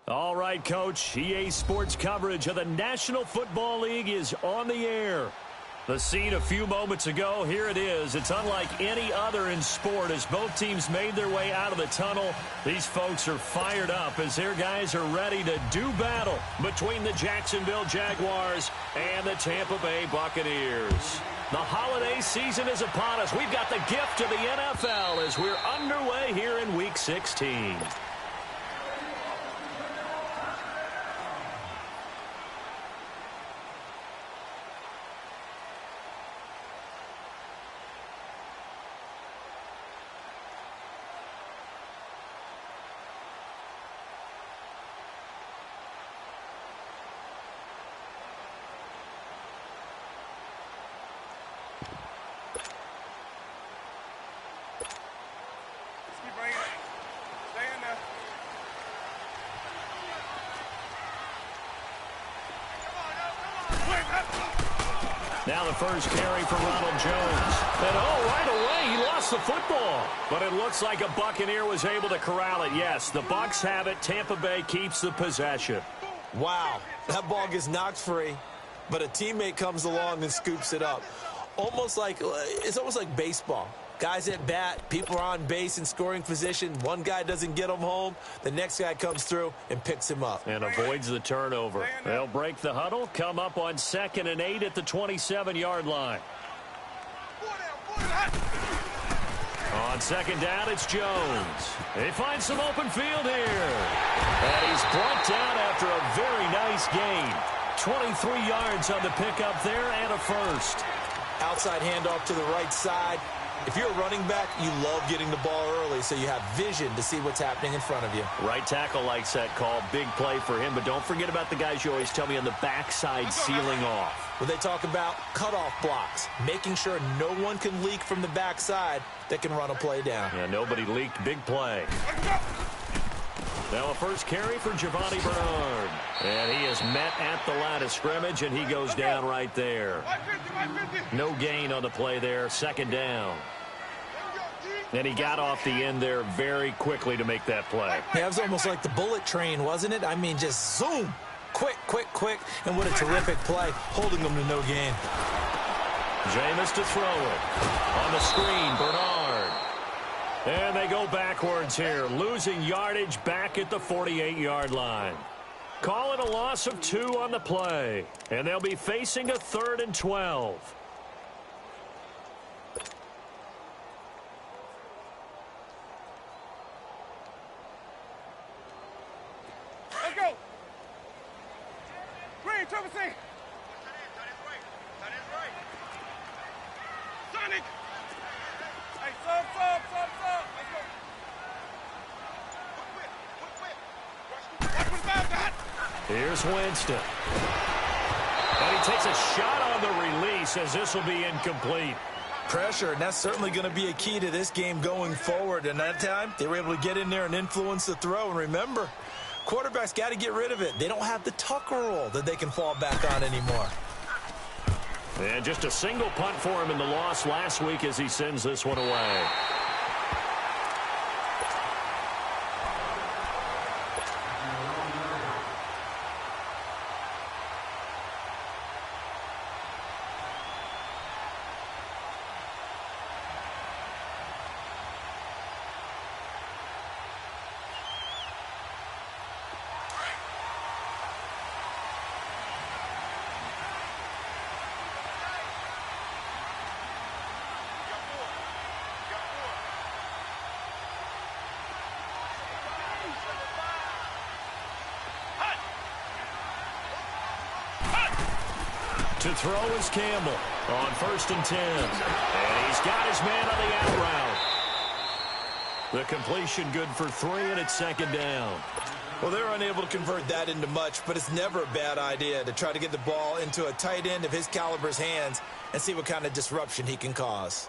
All right, Coach. EA Sports coverage of the National Football League is on the air. The scene a few moments ago, here it is. It's unlike any other in sport as both teams made their way out of the tunnel. These folks are fired up as their guys are ready to do battle between the Jacksonville Jaguars and the Tampa Bay Buccaneers. The holiday season is upon us. We've got the gift of the NFL as we're underway here in Week 16. Now the first carry for Ronald Jones. And right away, he lost the football. But it looks like a Buccaneer was able to corral it. Yes, the Bucs have it. Tampa Bay keeps the possession. Wow, that ball gets knocked free, but a teammate comes along and scoops it up. It's almost like baseball. Guys at bat, people are on base in scoring position. One guy doesn't get him home. The next guy comes through and picks him up. And avoids the turnover. They'll break the huddle, come up on 2nd and 8 at the 27-yard line. On 2nd down, it's Jones. They find some open field here. And he's brought down after a very nice gain. 23 yards on the pickup there and a first. Outside handoff to the right side. If you're a running back, you love getting the ball early so you have vision to see what's happening in front of you. Right tackle likes that call. Big play for him, but don't forget about the guys you always tell me on the backside sealing off. Well, they talk about cutoff blocks, making sure no one can leak from the backside that can run a play down. Yeah, nobody leaked. Big play. Now a first carry for Giovanni Bernard. And he is met at the line of scrimmage, and he goes down right there. No gain on the play there. 2nd down. And he got off the end there very quickly to make that play. Yeah, it was almost like the bullet train, wasn't it? I mean, just zoom. Quick, quick, quick. And what a terrific play, holding them to no gain. Jameis to throw it. On the screen, Bernard. And they go backwards here, losing yardage back at the 48-yard line. Call it a loss of 2 on the play. And they'll be facing a 3rd and 12. Let's go. Green, Trevor C. Sonic. Hey, sub. Let's go. Watch what's about that. Here's Winston. And he takes a shot on the release as this will be incomplete. Pressure, and that's certainly going to be a key to this game going forward. And that time, they were able to get in there and influence the throw. And remember, quarterbacks got to get rid of it. They don't have the Tucker rule that they can fall back on anymore. And just a single punt for him in the loss last week as he sends this one away. To throw is Campbell on 1st and 10. And he's got his man on the out route. The completion good for 3, and it's 2nd down. Well, they're unable to convert that into much, but it's never a bad idea to try to get the ball into a tight end of his caliber's hands and see what kind of disruption he can cause.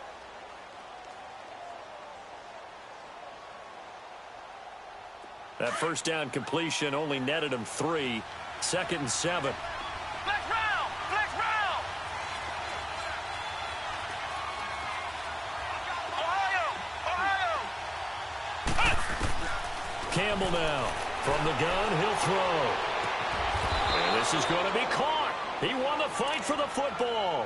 That first down completion only netted him 3. 2nd and 7. Campbell now From the gun, he'll throw. And this is going to be caught. He won the fight for the football.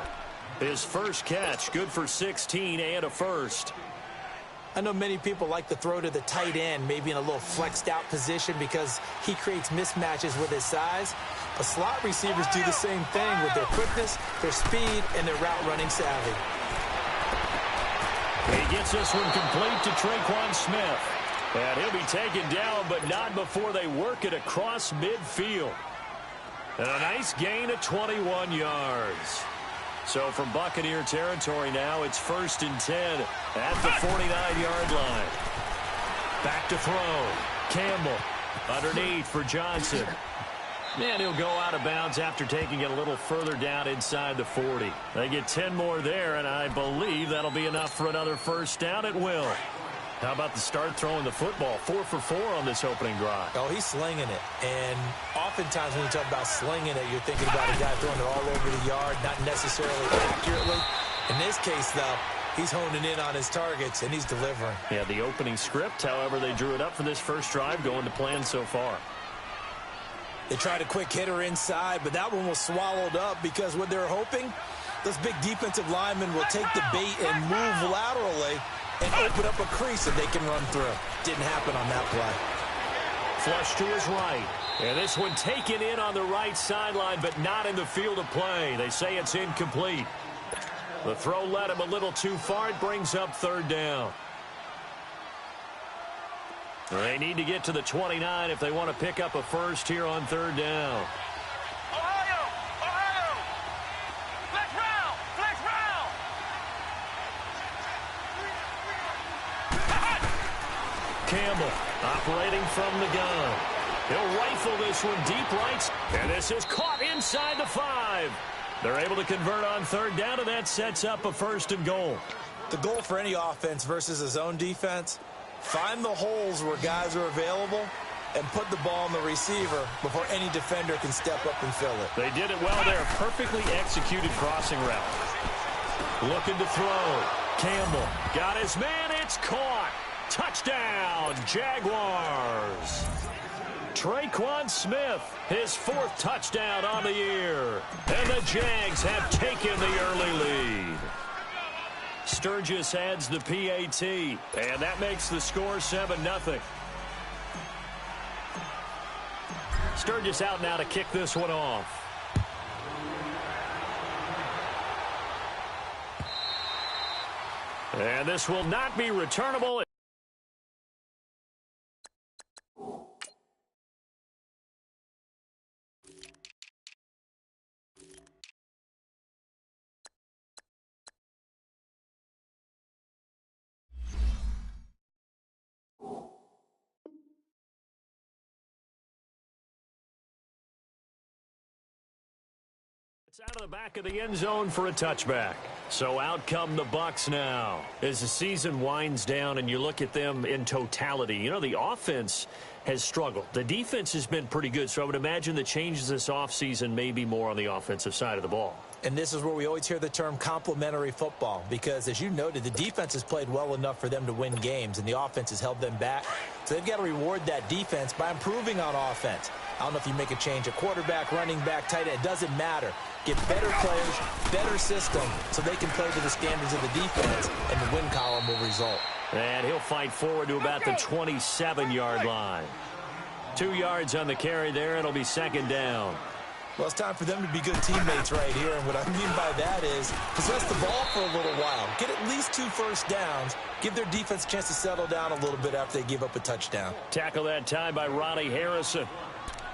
His first catch, good for 16 and a first. I know many people like to throw to the tight end, maybe in a little flexed out position because he creates mismatches with his size. But slot receivers do the same thing with their quickness, their speed, and their route running savvy. He gets this one complete to Traquan Smith. And he'll be taken down, but not before they work it across midfield. And a nice gain of 21 yards. So from Buccaneer territory now, it's 1st and 10 at the 49-yard line. Back to throw. Campbell underneath for Johnson. And he'll go out of bounds after taking it a little further down inside the 40. They get 10 more there, and I believe that'll be enough for another first down. It will. How about the start throwing the football? 4 for 4 on this opening drive. Oh, he's slinging it. And oftentimes when you talk about slinging it, you're thinking about a guy throwing it all over the yard, not necessarily accurately. In this case, though, he's honing in on his targets, and he's delivering. Yeah, the opening script, however, they drew it up for this first drive, going to plan so far. They tried a quick hitter inside, but that one was swallowed up because what they're hoping, those big defensive linemen will take the bait and move laterally and open up a crease that they can run through. Didn't happen on that play. Flush to his right. And this one taken in on the right sideline, but not in the field of play. They say it's incomplete. The throw led him a little too far. It brings up 3rd down. They need to get to the 29 if they want to pick up a first here on 3rd down. Campbell operating from the gun. He'll rifle this one deep right. And this is caught inside the 5. They're able to convert on 3rd down, and that sets up a 1st and goal. The goal for any offense versus a zone defense, find the holes where guys are available and put the ball on the receiver before any defender can step up and fill it. They did it well there. Perfectly executed crossing route. Looking to throw. Campbell got his man. It's caught. Touchdown, Jaguars. Traquan Smith, his 4th touchdown on the year. And the Jags have taken the early lead. Sturgis adds the PAT, and that makes the score 7-0. Sturgis out now to kick this one off. And this will not be returnable. It's out of the back of the end zone for a touchback. So out come the Bucs now. As the season winds down and you look at them in totality, you know, the offense has struggled. The defense has been pretty good, so I would imagine the changes this offseason may be more on the offensive side of the ball. And this is where we always hear the term complementary football because, as you noted, the defense has played well enough for them to win games, and the offense has held them back. So they've got to reward that defense by improving on offense. I don't know if you make a change, a quarterback, running back, tight end, it doesn't matter. Get better players, better system, so they can play to the standards of the defense, and the win column will result. And he'll fight forward to about the 27-yard line. 2 yards on the carry there. It'll be 2nd down. Well, it's time for them to be good teammates right here, and what I mean by that is possess the ball for a little while. Get at least 2 first downs. Give their defense a chance to settle down a little bit after they give up a touchdown. Tackle that time by Ronnie Harrison.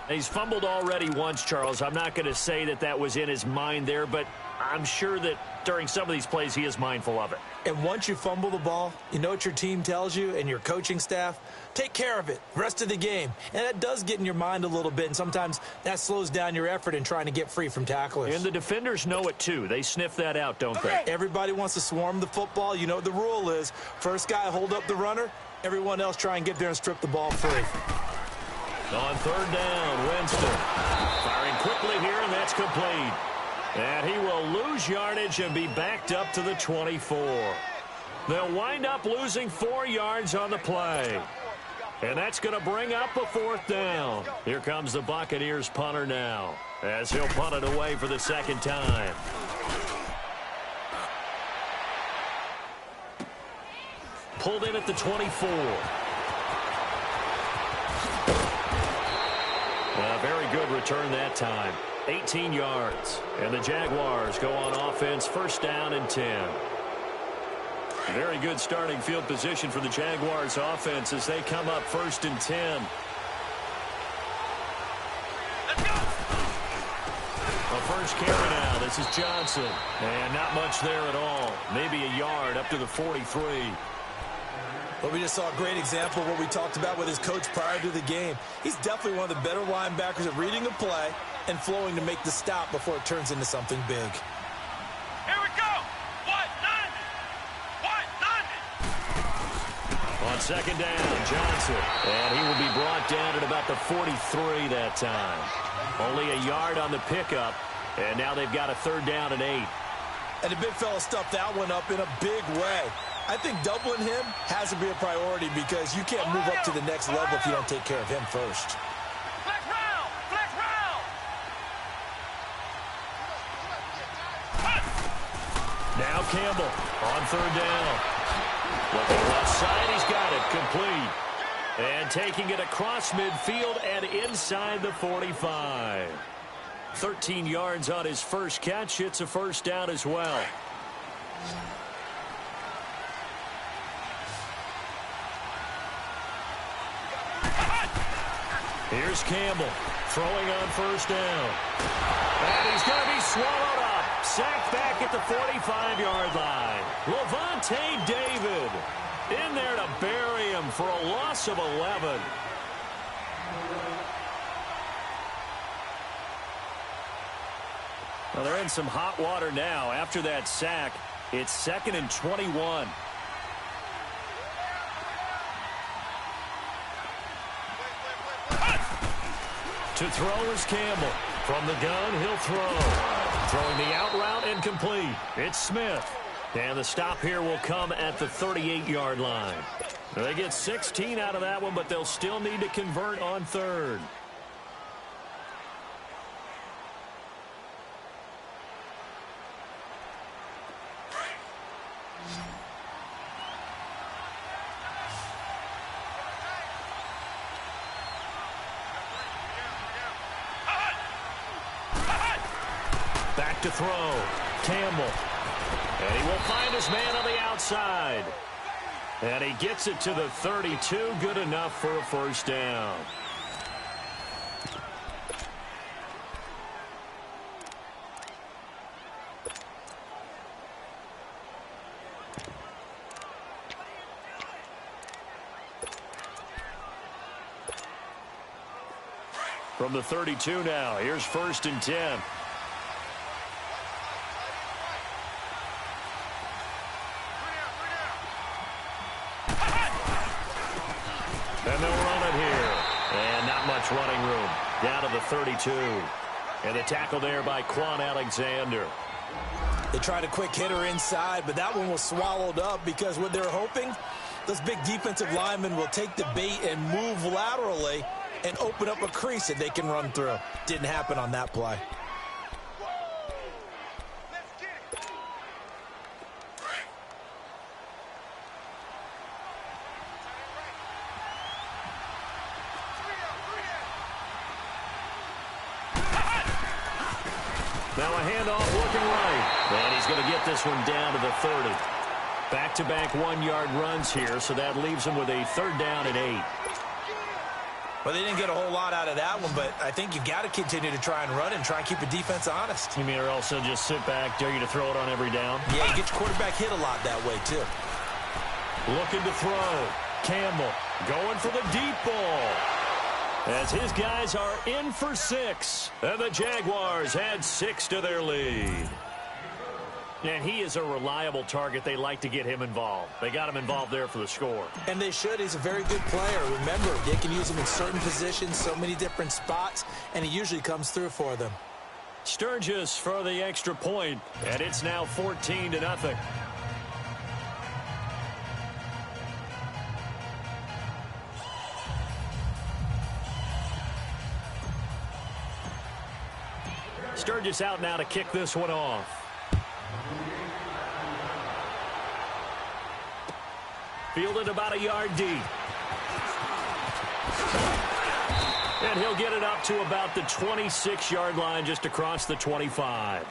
He's fumbled already once, Charles. I'm not going to say that that was in his mind there, but I'm sure that during some of these plays he is mindful of it. And once you fumble the ball, you know what your team tells you and your coaching staff? Take care of it rest of the game. And that does get in your mind a little bit, and sometimes that slows down your effort in trying to get free from tacklers. And the defenders know it, too. They sniff that out, don't they? Everybody wants to swarm the football. You know what the rule is. First guy hold up the runner. Everyone else try and get there and strip the ball free. On 3rd down, Winston firing quickly here, and that's complete. And he will lose yardage and be backed up to the 24. They'll wind up losing 4 yards on the play. And that's going to bring up a fourth down. Here comes the Buccaneers punter now, as he'll punt it away for the second time. Pulled in at the 24. A very good return that time. 18 yards. And the Jaguars go on offense, first down and 10. Very good starting field position for the Jaguars offense as they come up first and 10. Let's go. A first carry now. This is Johnson. And not much there at all. Maybe a yard up to the 43. Well, we just saw a great example of what we talked about with his coach prior to the game. He's definitely one of the better linebackers at reading a play and flowing to make the stop before it turns into something big. Here we go. What? None. On second down, Johnson. And he will be brought down at about the 43 that time. Only a yard on the pickup. And now they've got a third down and 8. And the big fella stuffed that one up in a big way. I think doubling him has to be a priority because you can't move up to the next level if you don't take care of him first. Flex round. Flex round. Now Campbell on third down. Looking left side, he's got it complete. And taking it across midfield and inside the 45. 13 yards on his first catch. It's a first down as well. Here's Campbell throwing on first down. And he's going to be swallowed up. Sacked back at the 45-yard line. Levante David in there to bury him for a loss of 11. Well, they're in some hot water now. After that sack, it's 2nd and 21. To throw is Campbell. From the gun, he'll throw. Throwing the out route incomplete. It's Smith. And the stop here will come at the 38-yard line. They get 16 out of that one, but they'll still need to convert on third. Back to throw. Campbell. And he will find his man on the outside. And he gets it to the 32. Good enough for a first down. From the 32 now, here's 1st and 10. And they'll run it here. And not much running room. Down to the 32. And the tackle there by Quan Alexander. They tried a quick hitter inside, but that one was swallowed up because what they're hoping, those big defensive linemen will take the bait and move laterally and open up a crease that they can run through. Didn't happen on that play. Now a handoff looking right. And he's going to get this one down to the 30. Back-to-back 1-yard runs here, so that leaves him with a third down and 8. Well, they didn't get a whole lot out of that one, but I think you got to continue to try and run and try and keep the defense honest. You mean or also just sit back, dare you to throw it on every down? Yeah, you get your quarterback hit a lot that way, too. Looking to throw. Campbell going for the deep ball. As his guys are in for 6. And the Jaguars add 6 to their lead. And he is a reliable target. They like to get him involved. They got him involved there for the score. And they should. He's a very good player. Remember, they can use him in certain positions, so many different spots, and he usually comes through for them. Sturgis for the extra point, and it's now 14-0. Sturgis out now to kick this one off. Fielded about a yard deep. And he'll get it up to about the 26-yard line, just across the 25.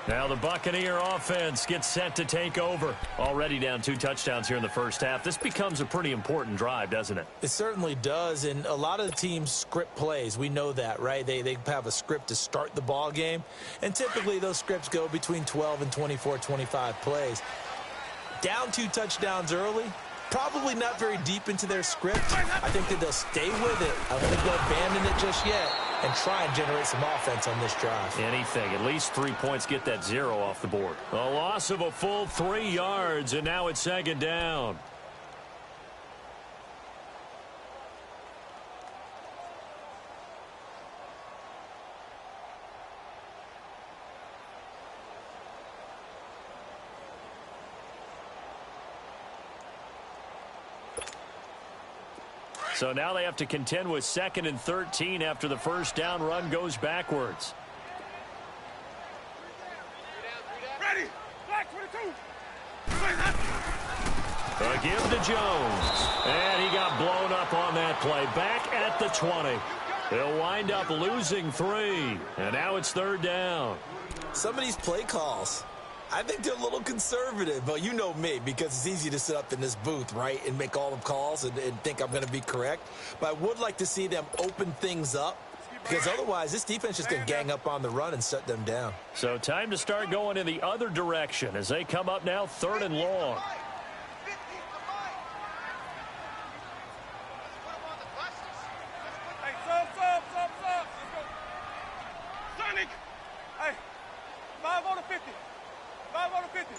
Now the Buccaneer offense gets set to take over. Already down 2 touchdowns here in the first half. This becomes a pretty important drive, doesn't it? It certainly does, and a lot of the teams script plays. We know that, right? They have a script to start the ball game, and typically those scripts go between 12 and 24, 25 plays. Down 2 touchdowns early, probably not very deep into their script. I think that they'll stay with it. I don't think they'll abandon it just yet and try and generate some offense on this drive. Anything. At least 3 points, get that 0 off the board. A loss of a full 3 yards, and now it's 2nd down. So now they have to contend with 2nd and 13 after the first down run goes backwards. Ready. Black 22. A give to Jones. And he got blown up on that play. Back at the 20. They'll wind up losing 3. And now it's 3rd down. Some of these play calls, I think they're a little conservative, but you know me, because it's easy to sit up in this booth, right, and make all the calls and think I'm going to be correct. But I would like to see them open things up, because otherwise this defense is going to gang up on the run and shut them down. So time to start going in the other direction as they come up now 3rd and long. Hey, sub. Let's go. Sonic. Hey, 5 on the 50. 5 on the 50.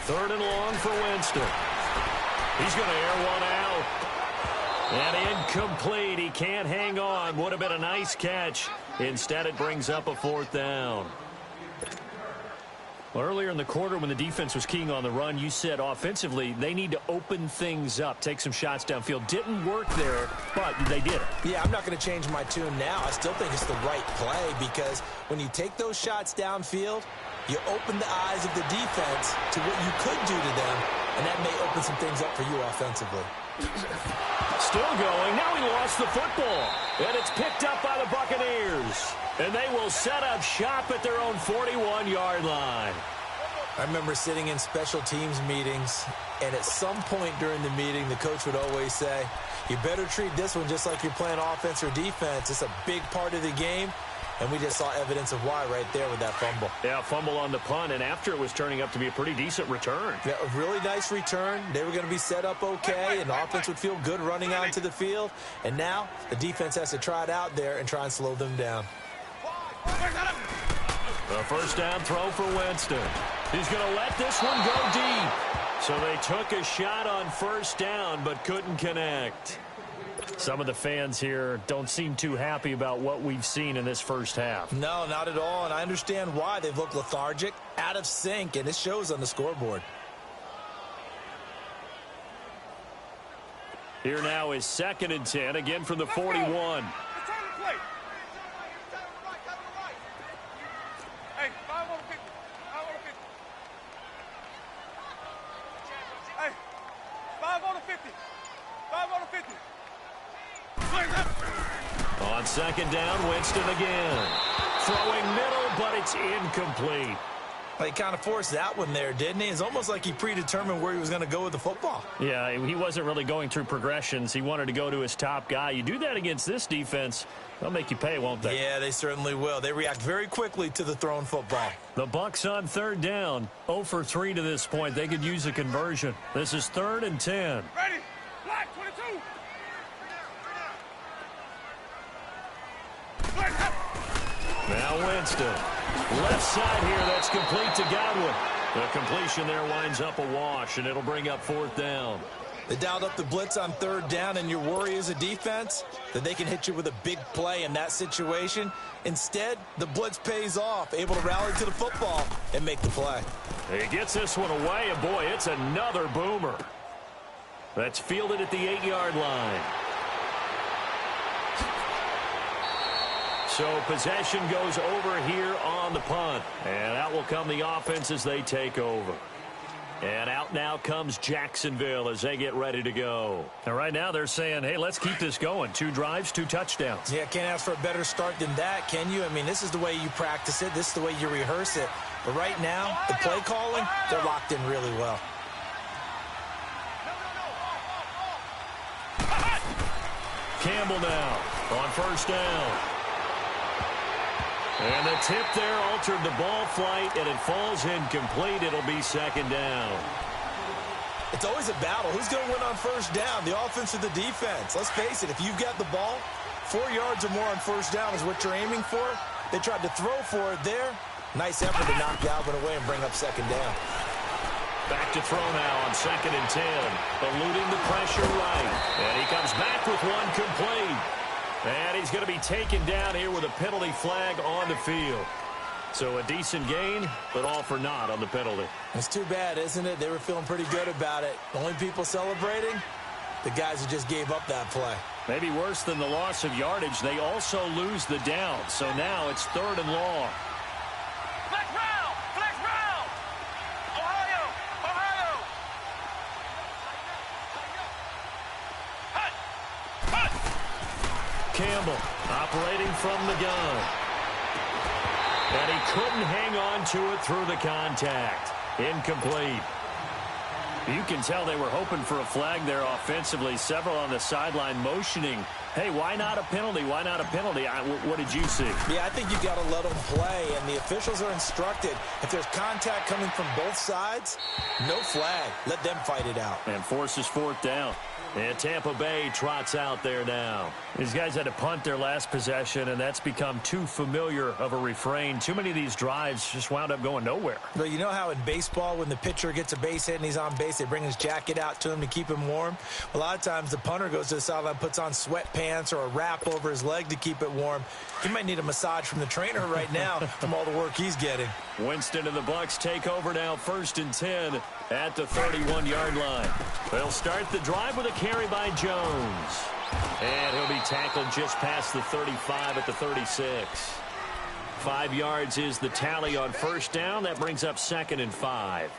3rd and long for Winston. He's going to air one out. And incomplete. He can't hang on. Would have been a nice catch. Instead, it brings up a 4th down. Well, earlier in the quarter when the defense was keying on the run, you said offensively they need to open things up, take some shots downfield. Didn't work there, but they did it. Yeah, I'm not going to change my tune now. I still think it's the right play, because when you take those shots downfield, you open the eyes of the defense to what you could do to them, and that may open some things up for you offensively. Still going. Now he lost the football. And it's picked up by the Buccaneers. And they will set up shop at their own 41-yard line. I remember sitting in special teams meetings, and at some point during the meeting, the coach would always say, you better treat this one just like you're playing offense or defense. It's a big part of the game. And we just saw evidence of why right there with that fumble. Yeah, fumble on the punt, and after it was turning up to be a pretty decent return. Yeah, a really nice return. They were going to be set up okay, and the offense would feel good running onto the field. And now the defense has to try it out there and try and slow them down. The first down throw for Winston. He's going to let this one go deep. So they took a shot on first down, but couldn't connect. Some of the fans here don't seem too happy about what we've seen in this first half. No, not at all, and I understand why. They've looked lethargic, out of sync, and it shows on the scoreboard. Here now is 2nd and 10, again from the 41. Return the play. Hey, 5 on the 50. 5 on the 50. Hey, 5 on the 50. 5 on the 50. On 2nd down, Winston again. Throwing middle, but it's incomplete. He kind of forced that one there, didn't he? It's almost like he predetermined where he was going to go with the football. Yeah, he wasn't really going through progressions. He wanted to go to his top guy. You do that against this defense, they'll make you pay, won't they? Yeah, they certainly will. They react very quickly to the thrown football. The Bucs on 3rd down. 0 for 3 to this point. They could use a conversion. This is 3rd and 10. Ready. Black 22. Now Winston. Left side here, that's complete to Godwin. The completion there winds up a wash, and it'll bring up 4th down. They dialed up the blitz on 3rd down, and your worry as a defense that they can hit you with a big play in that situation. Instead, the blitz pays off, able to rally to the football and make the play. He gets this one away, and boy, it's another boomer. That's fielded at the 8-yard line. So possession goes over here on the punt. And out will come the offense as they take over. And out now comes Jacksonville as they get ready to go. And right now they're saying, hey, let's keep this going. 2 drives, 2 touchdowns. Yeah, can't ask for a better start than that, can you? I mean, this is the way you practice it. This is the way you rehearse it. But right now, the play calling, they're locked in really well. Campbell now on first down. And the tip there altered the ball flight, and it falls incomplete. It'll be second down. It's always a battle. Who's going to win on first down, the offense or the defense? Let's face it, if you've got the ball, 4 yards or more on first down is what you're aiming for. They tried to throw for it there. Nice effort to knock Galvin away and bring up second down. Back to throw now on 2nd and 10. Eluding the pressure right. And he comes back with one complete. And he's going to be taken down here with a penalty flag on the field. So a decent gain, but all for naught on the penalty. It's too bad, isn't it? They were feeling pretty good about it. Only people celebrating, the guys who just gave up that play. Maybe worse than the loss of yardage, they also lose the down. So now it's 3rd and long. Flex round! Flex round! Ohio! Ohio! Hut! Hut! Campbell operating from the gun. And he couldn't hang on to it through the contact. Incomplete. You can tell they were hoping for a flag there offensively. Several on the sideline motioning, hey, why not a penalty? Why not a penalty? What did you see? Yeah, I think you've got to let them play, and the officials are instructed. If there's contact coming from both sides, no flag. Let them fight it out. And forces 4th down. And Tampa Bay trots out there now. These guys had to punt their last possession, and that's become too familiar of a refrain. Too many of these drives just wound up going nowhere. Well, you know how in baseball, when the pitcher gets a base hit and he's on base, they bring his jacket out to him to keep him warm? A lot of times the punter goes to the sideline, puts on sweatpants or a wrap over his leg to keep it warm. He might need a massage from the trainer right now from all the work he's getting. Winston and the Bucs take over now, 1st and 10 at the 31-yard line. They'll start the drive with a carry by Jones. And he'll be tackled just past the 35 at the 36. 5 yards is the tally on first down. That brings up 2nd and 5.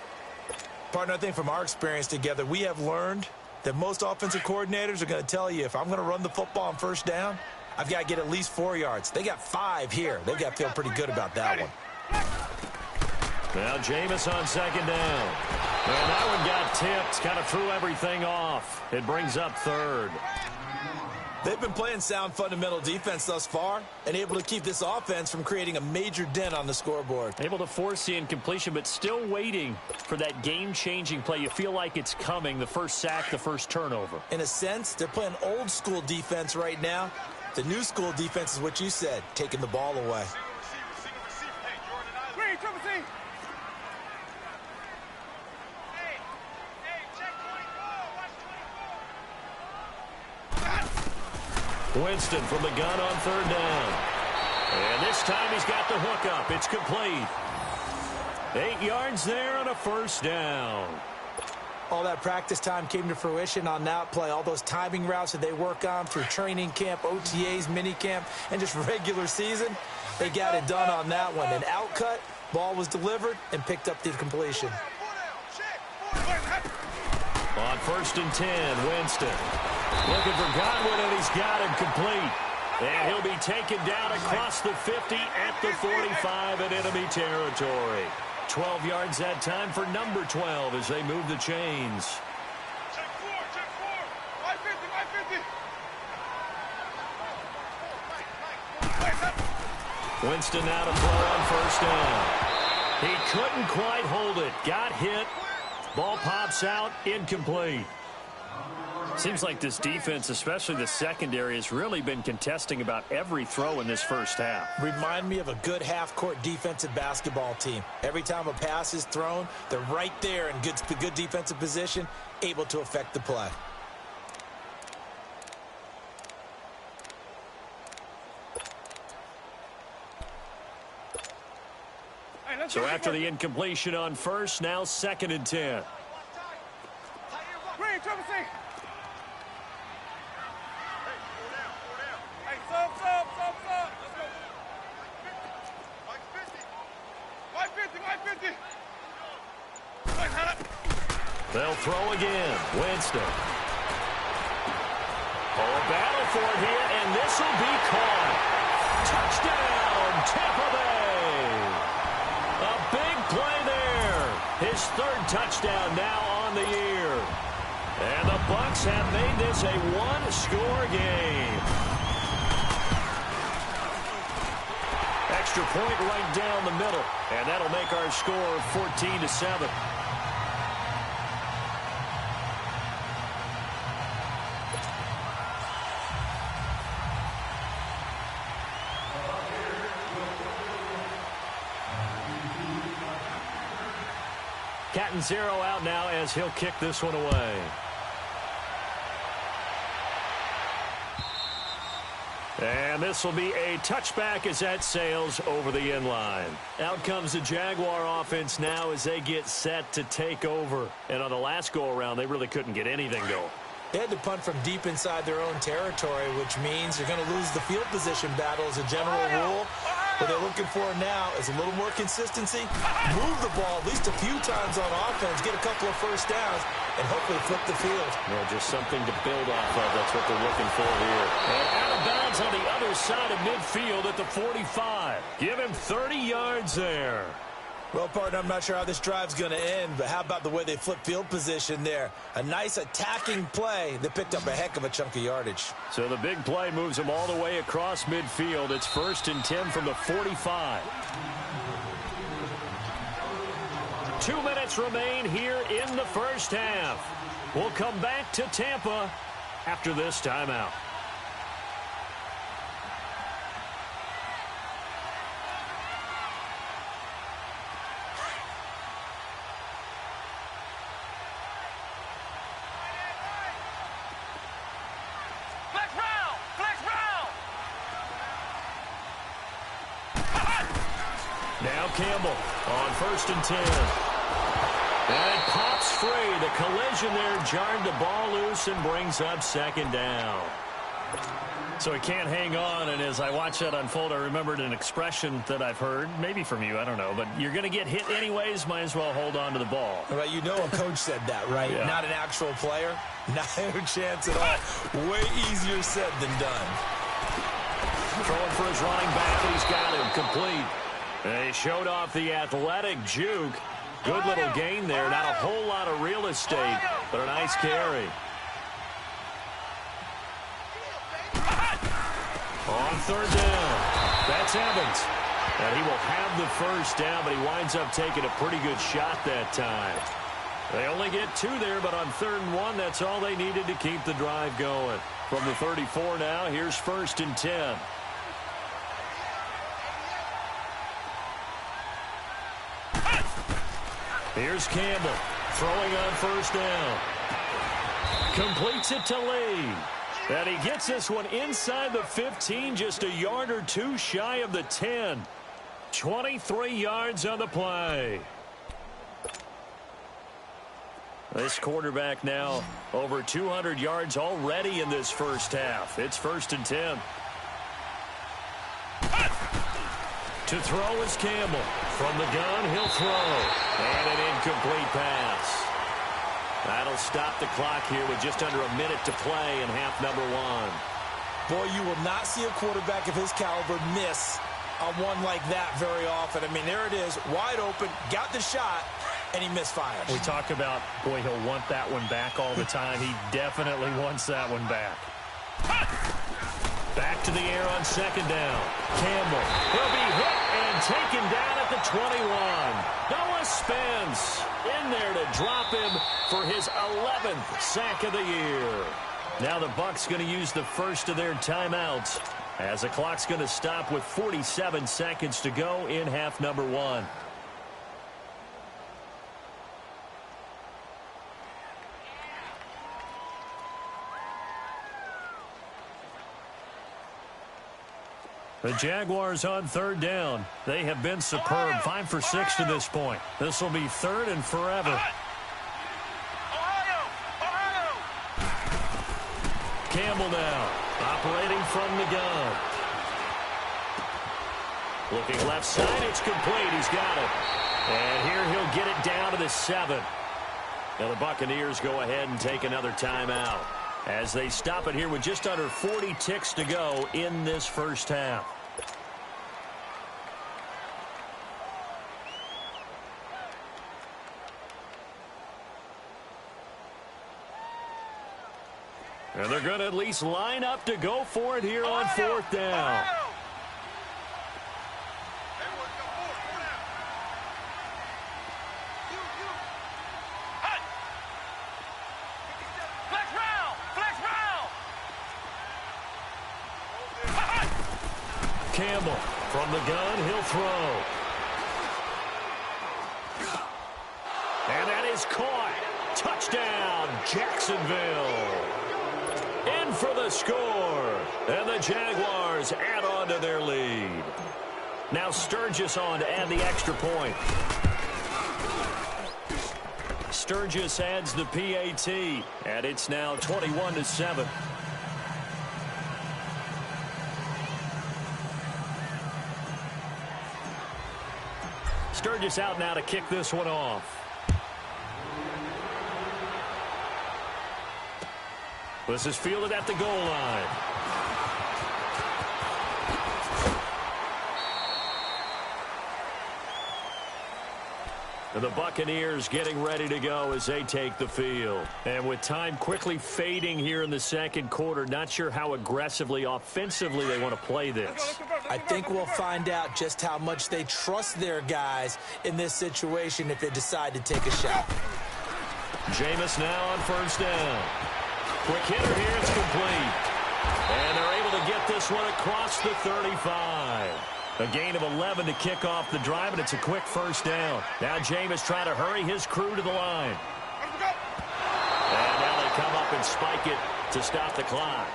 Partner, I think from our experience together, we have learned that most offensive coordinators are going to tell you, if I'm going to run the football on first down, I've got to get at least 4 yards. They got 5 here. They've got to feel pretty good about that one. Now Jameis on 2nd down. And that one got tipped. Kind of threw everything off. It brings up 3rd. They've been playing sound fundamental defense thus far and able to keep this offense from creating a major dent on the scoreboard. Able to force the incompletion, but still waiting for that game-changing play. You feel like it's coming, the first sack, the first turnover. In a sense, they're playing old-school defense right now. The new school defense is what you said, taking the ball away. Green, triple C! Winston from the gun on 3rd down. And this time he's got the hook up. It's complete. 8 yards there on a first down. All that practice time came to fruition on that play. All those timing routes that they work on through training camp, OTAs, minicamp, and just regular season, they got it done on that one. An outcut, ball was delivered, and picked up the completion. On 1st and 10, Winston. Looking for Godwin, and he's got him complete. And he'll be taken down across the 50 at the 45 in enemy territory. 12 yards that time for number 12 as they move the chains. Check 4, check 4. 550, 550. Winston now to throw on first down. He couldn't quite hold it. Got hit. Ball pops out. Incomplete. Seems like this defense, especially the secondary, has really been contesting about every throw in this first half. Remind me of a good half-court defensive basketball team. Every time a pass is thrown, they're right there in good defensive position, able to affect the play. So after the incompletion on first, now 2nd and 10. Green, triple C! Hey, sub. Let's go. 50. Wait, Hannah. They'll throw again. Winston. Oh, a battle for it here, and this will be caught. Touchdown, Tampa Bay. A big play there. His third touchdown now on the year. And the Bucs have made this a one-score game. Extra point right down the middle, and that'll make our score 14-7. Catanzaro out now as he'll kick this one away. And this will be a touchback as that sails over the end line. Out comes the Jaguar offense now as they get set to take over. And on the last go-around, they really couldn't get anything going. They had to punt from deep inside their own territory, which means you're going to lose the field position battle as a general rule. What they're looking for now is a little more consistency, move the ball at least a few times on offense, get a couple of first downs, and hopefully flip the field. Yeah, just something to build off of. That's what they're looking for here. And out of bounds on the other side of midfield at the 45. Give him 30 yards there. Well, partner, I'm not sure how this drive's going to end, but how about the way they flip field position there? A nice attacking play that picked up a heck of a chunk of yardage. So the big play moves them all the way across midfield. It's 1st and 10 from the 45. 2 minutes remain here in the first half. We'll come back to Tampa after this timeout. Now Campbell on 1st and 10. And it pops free. The collision there jarred the ball loose and brings up 2nd down. So he can't hang on, and as I watch that unfold, I remembered an expression that I've heard, maybe from you, I don't know, but you're going to get hit anyways, might as well hold on to the ball. Well, you know a coach said that, right? Yeah. Not an actual player. No chance at all. Way easier said than done. Throwing for his running back, and he's got him complete. And he showed off the athletic juke. Good little gain there. Not a whole lot of real estate, but a nice carry. On 3rd down, that's Evans. And he will have the first down, but he winds up taking a pretty good shot that time. They only get 2 there, but on 3rd and 1, that's all they needed to keep the drive going. From the 34 now, here's 1st and 10. Here's Campbell throwing on 1st down. Completes it to Lee. And he gets this one inside the 15, just a yard or 2 shy of the 10. 23 yards on the play. This quarterback now over 200 yards already in this first half. It's 1st and 10. To throw is Campbell. From the gun, he'll throw. And an incomplete pass. That'll stop the clock here with just under a minute to play in half number 1. Boy, you will not see a quarterback of his caliber miss on one like that very often. I mean, there it is, wide open, got the shot, and he misfires. We talk about, boy, he'll want that one back all the time. He definitely wants that one back. Back to the air on 2nd down. Campbell will be hit and taken down at the 21. Noah Spence in there to drop him for his 11th sack of the year. Now the Bucs going to use the first of their timeouts as the clock's going to stop with 47 seconds to go in half number 1. The Jaguars on 3rd down. They have been superb. 5 for 6 to this point. This will be 3rd and forever. Campbell now operating from the gun. Looking left side, it's complete. He's got it. And here he'll get it down to the 7. Now the Buccaneers go ahead and take another timeout as they stop it here with just under 40 ticks to go in this first half. And they're going to at least line up to go for it here on 4th down. Campbell from the gun, he'll throw. And that is caught. Touchdown, Jacksonville. In for the score. And the Jaguars add on to their lead. Now Sturgis on to add the extra point. Sturgis adds the PAT. And it's now 21-7. Sturgis out now to kick this one off. This is fielded at the goal line. And the Buccaneers getting ready to go as they take the field. And with time quickly fading here in the second quarter, not sure how aggressively, offensively they want to play this. I think we'll find out just how much they trust their guys in this situation if they decide to take a shot. Jameis now on first down. Quick hitter here, it's complete. And they're able to get this one across the 35. A gain of 11 to kick off the drive, and it's a quick first down. Now Jameis trying to hurry his crew to the line. And now they come up and spike it to stop the clock.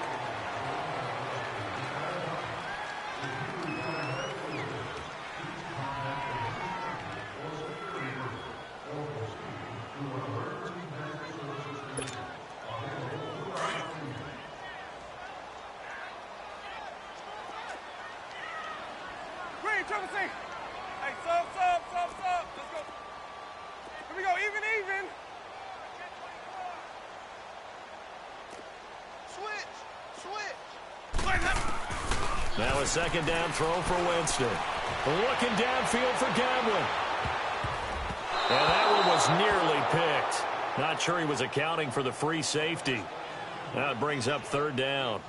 Hey, sub. Let's go. Here we go, even. Switch. Now a second down throw for Winston. Looking downfield for Godwin. And that one was nearly picked. Not sure he was accounting for the free safety. Now it brings up 3rd down.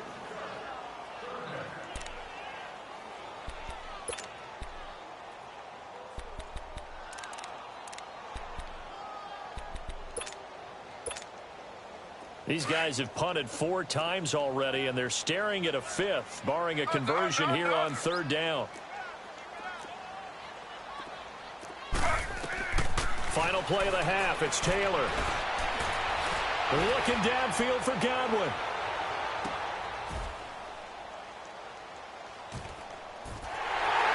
These guys have punted 4 times already, and they're staring at a 5th, barring a conversion here on 3rd down. Final play of the half, it's Taylor. Looking downfield for Godwin.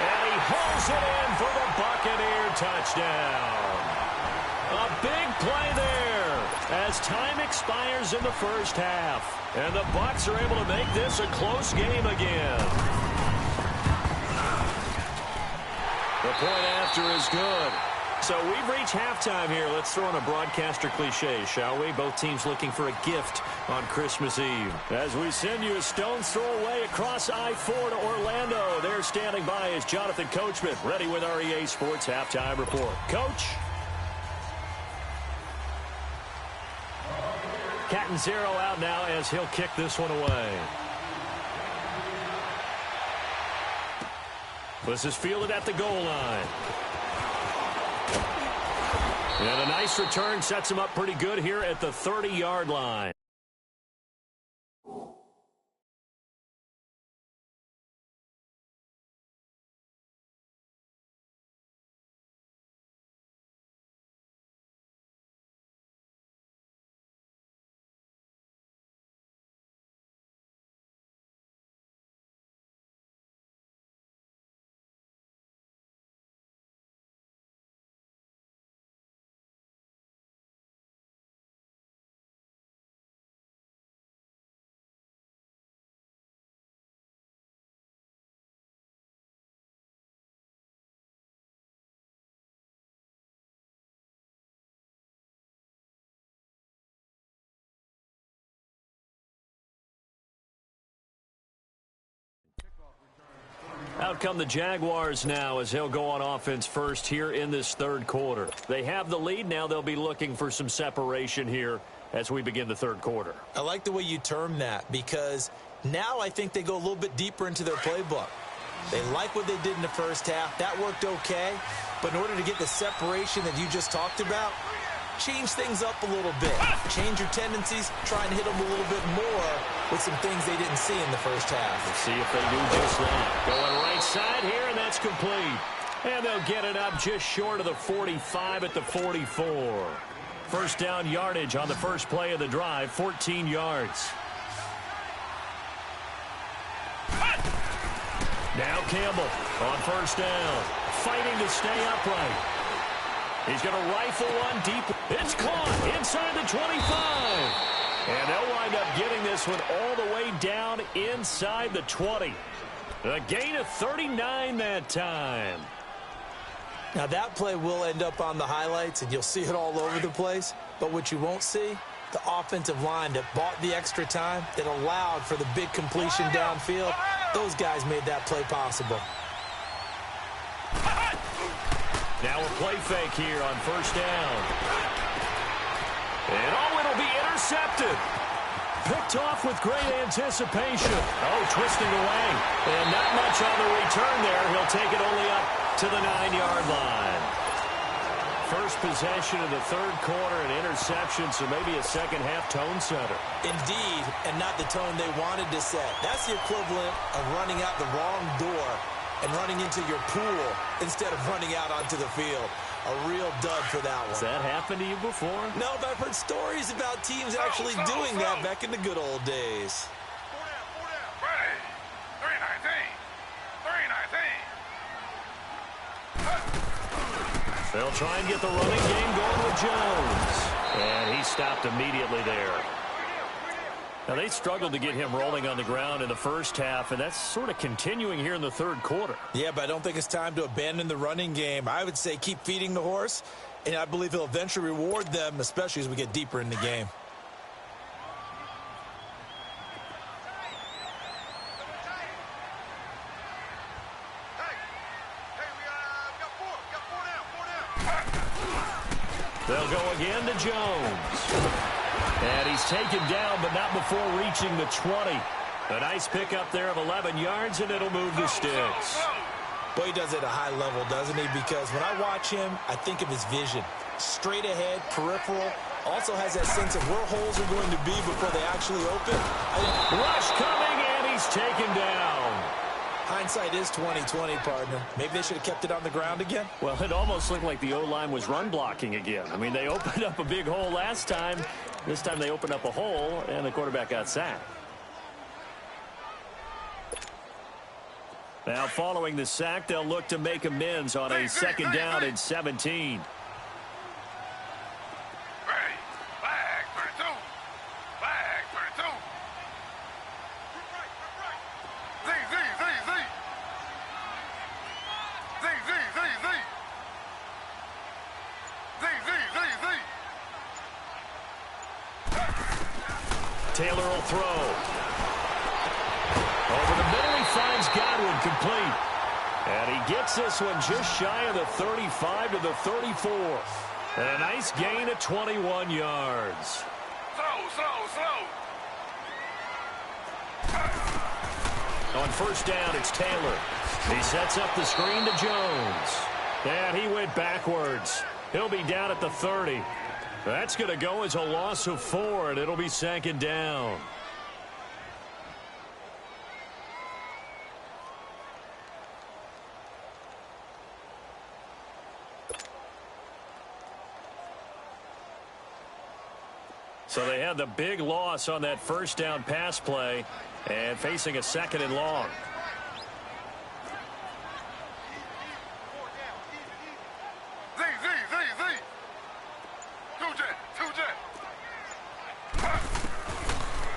And he hauls it in for the Buccaneer touchdown. A big play there as time expires in the first half. And the Bucs are able to make this a close game again. The point after is good. So we've reached halftime here. Let's throw in a broadcaster cliche, shall we? Both teams looking for a gift on Christmas Eve. As we send you a stone's throw away across I-4 to Orlando. There standing by is Jonathan Coachman, ready with our EA Sports Halftime Report. Coach? Cat and 0 out now as he'll kick this one away. This is fielded at the goal line. And a nice return sets him up pretty good here at the 30-yard line. come the Jaguars now as they'll go on offense first here in this third quarter. They have the lead. Now they'll be looking for some separation here as we begin the third quarter. I like the way you term that because now I think they go a little bit deeper into their playbook. They like what they did in the first half. That worked okay. But in order to get the separation that you just talked about, change things up a little bit. Change your tendencies. Try and hit them a little bit more with some things they didn't see in the first half. Let's see if they do just that. Going right side here, and that's complete. And they'll get it up just short of the 45 at the 44. First down yardage on the first play of the drive, 14 yards. Now Campbell on first down, fighting to stay upright. He's going to rifle one deep. It's caught inside the 25. And they'll wind up getting this one all the way down inside the 20. A gain of 39 that time. Now that play will end up on the highlights, and you'll see it all over the place. But what you won't see, the offensive line that bought the extra time, that allowed for the big completion downfield, those guys made that play possible. Now a play fake here on first down. And it'll be intercepted. Picked off with great anticipation. Oh, twisting away. And not much on the return there. He'll take it only up to the 9-yard line. First possession of the third quarter, an interception, so maybe a second-half tone setter. Indeed, and not the tone they wanted to set. That's the equivalent of running out the wrong door and running into your pool instead of running out onto the field. A real dud for that one. Has that happened to you before? No, but I've heard stories about teams actually doing that back in the good old days. Ready. 3-19. They'll try and get the running game going with Jones. And he stopped immediately there. Now, they struggled to get him rolling on the ground in the first half, and that's sort of continuing here in the third quarter. Yeah, but I don't think it's time to abandon the running game. I would say keep feeding the horse, and I believe he'll eventually reward them, especially as we get deeper in the game. They'll go again to Jones. And he's taken down, but not before reaching the 20. A nice pickup there of 11 yards, and it'll move the sticks. Boy, he does it at a high level, doesn't he? Because when I watch him, I think of his vision. Straight ahead, peripheral. Also has that sense of where holes are going to be before they actually open. Rush coming, and he's taken down. Hindsight is 20/20, partner. Maybe they should have kept it on the ground again. Well, it almost looked like the O-line was run blocking again. I mean, they opened up a big hole last time. This time they opened up a hole, and the quarterback got sacked. Now, following the sack, they'll look to make amends on a second down and 17. Ready. Flag 32. Flag 32. Z, Z, Z, Z. Z, Z, Z, Z. Z, Z, Z, Z. Taylor will throw. Over the middle, he finds Godwin complete. And he gets this one just shy of the 35 to the 34. And a nice gain of 21 yards. Slow. On first down, it's Taylor. He sets up the screen to Jones. And he went backwards. He'll be down at the 30. That's going to go as a loss of 4, and it'll be second down. So they had the big loss on that first down pass play and facing a second and long. Z, Z, Z, Z. Two jet.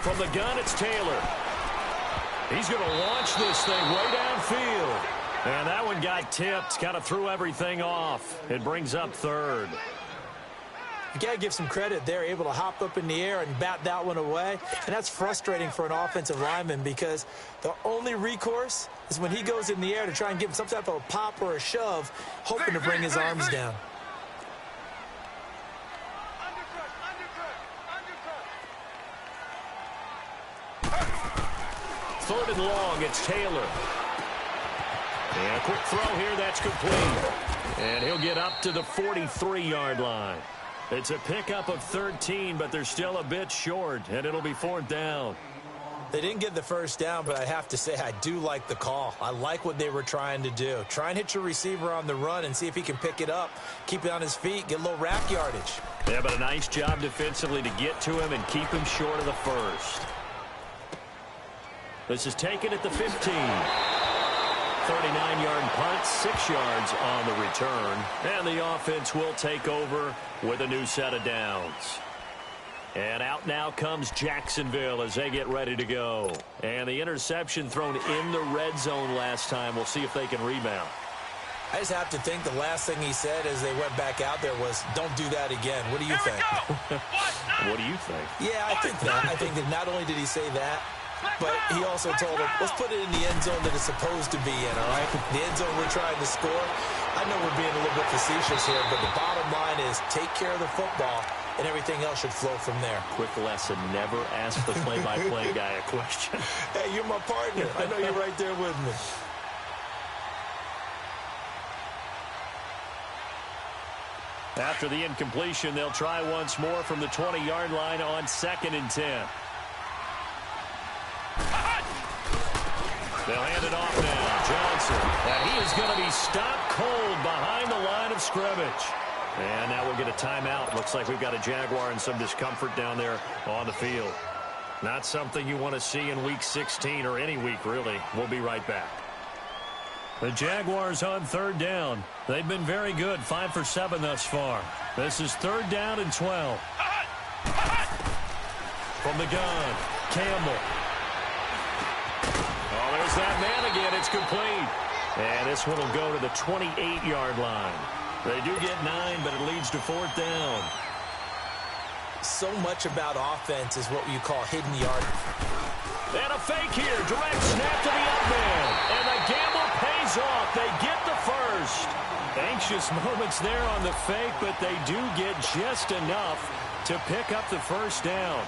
From the gun, it's Taylor. He's going to launch this thing way downfield. And that one got tipped, kind of threw everything off. It brings up third. You got to give some credit. They're able to hop up in the air and bat that one away. And that's frustrating for an offensive lineman because the only recourse is when he goes in the air to try and give him some type of a pop or a shove, hoping to bring his arms down. Third and long, it's Taylor. And a quick throw here, that's complete. And he'll get up to the 43-yard line. It's a pickup of 13, but they're still a bit short, and it'll be fourth down. They didn't get the first down, but I have to say I do like the call. I like what they were trying to do. Try and hit your receiver on the run and see if he can pick it up, keep it on his feet, get a little rack yardage. Yeah, but a nice job defensively to get to him and keep him short of the first. This is taken at the 15. 39-yard punt, 6 yards on the return. And the offense will take over with a new set of downs. And out now comes Jacksonville as they get ready to go. And the interception thrown in the red zone last time. We'll see if they can rebound. I just have to think the last thing he said as they went back out there was, don't do that again. What do you think? What do you think? Yeah, I think that. I think that not only did he say that, but he also told him, let's put it in the end zone that it's supposed to be in, all right? The end zone we're trying to score. I know we're being a little bit facetious here, but the bottom line is take care of the football, and everything else should flow from there. Quick lesson, never ask the play-by-play guy a question. Hey, you're my partner. I know you're right there with me. After the incompletion, they'll try once more from the 20-yard line on 2nd and 10. They'll hand it off now. Johnson. And he is going to be stopped cold behind the line of scrimmage. And now we'll get a timeout. Looks like we've got a Jaguar and some discomfort down there on the field. Not something you want to see in Week 16 or any week, really. We'll be right back. The Jaguars on 3rd down. They've been very good, 5 for 7 thus far. This is 3rd down and 12. From the gun, Campbell. Oh, there's that man again. It's complete. And this one will go to the 28-yard line. They do get 9, but it leads to 4th down. So much about offense is what you call hidden yardage. And a fake here. Direct snap to the up man. And the gamble pays off. They get the first. Anxious moments there on the fake, but they do get just enough to pick up the first down.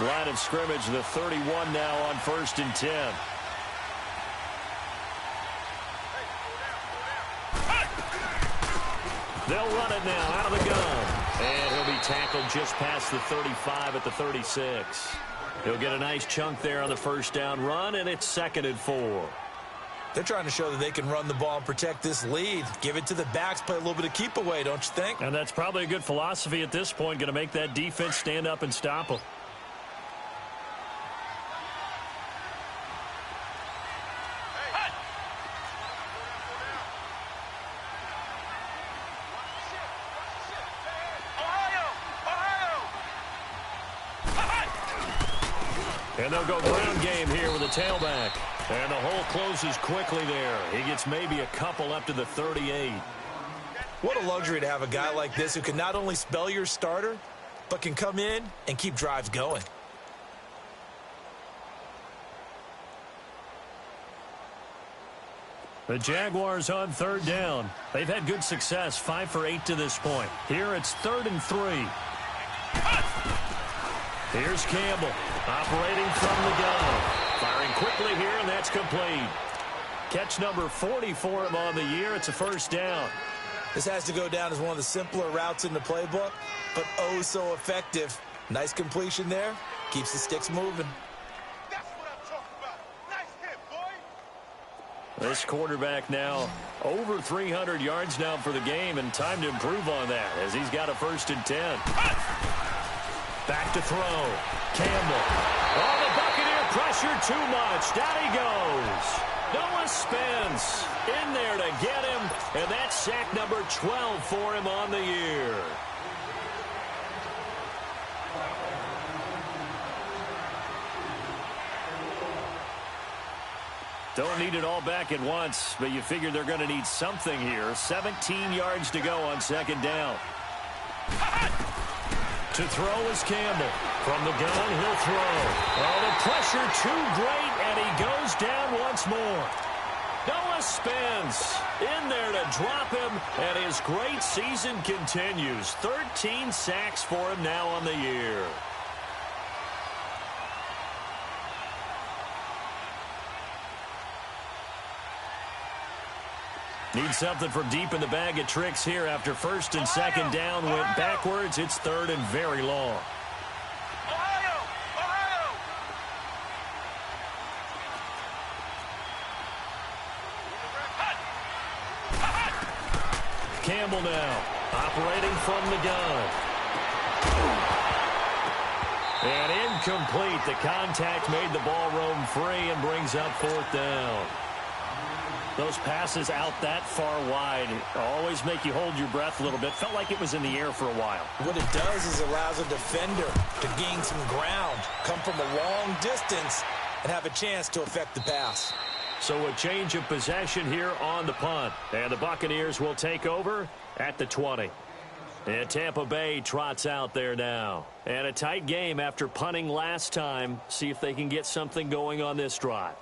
Line of scrimmage, the 31 now on 1st and 10. They'll run it now out of the gun. And he'll be tackled just past the 35 at the 36. He'll get a nice chunk there on the first down run, and it's 2nd and 4. They're trying to show that they can run the ball and protect this lead. Give it to the backs, play a little bit of keep away, don't you think? And that's probably a good philosophy at this point, going to make that defense stand up and stop them. And they'll go ground game here with a tailback. And the hole closes quickly there. He gets maybe a couple up to the 38. What a luxury to have a guy like this who can not only spell your starter, but can come in and keep drives going. The Jaguars on 3rd down. They've had good success, 5 for 8 to this point. Here it's 3rd and 3. Here's Campbell operating from the gun. Firing quickly here, and that's complete. Catch number 40 for him on the year. It's a first down. This has to go down as one of the simpler routes in the playbook, but oh so effective. Nice completion there. Keeps the sticks moving. That's what I'm talking about. Nice hit, boy. This quarterback now over 300 yards now for the game, and time to improve on that as he's got a 1st and 10. Back to throw. Campbell. Oh, the Buccaneer pressure too much. Down he goes. Noah Spence in there to get him, and that's sack number 12 for him on the year. Don't need it all back at once, but you figure they're going to need something here. 17 yards to go on second down. To throw is Campbell. From the gun, he'll throw. Oh, the pressure too great, and he goes down once more. Noah Spence in there to drop him, and his great season continues. 13 sacks for him now on the year. Need something from deep in the bag of tricks here after first and second down went backwards. It's third and very long. Campbell now, operating from the gun. And incomplete. The contact made the ball roam free and brings up fourth down. Those passes out that far wide always make you hold your breath a little bit. Felt like it was in the air for a while. What it does is allows a defender to gain some ground, come from a long distance, and have a chance to affect the pass. So a change of possession here on the punt. And the Buccaneers will take over at the 20. And Tampa Bay trots out there now. And a tight game after punting last time. See if they can get something going on this drive.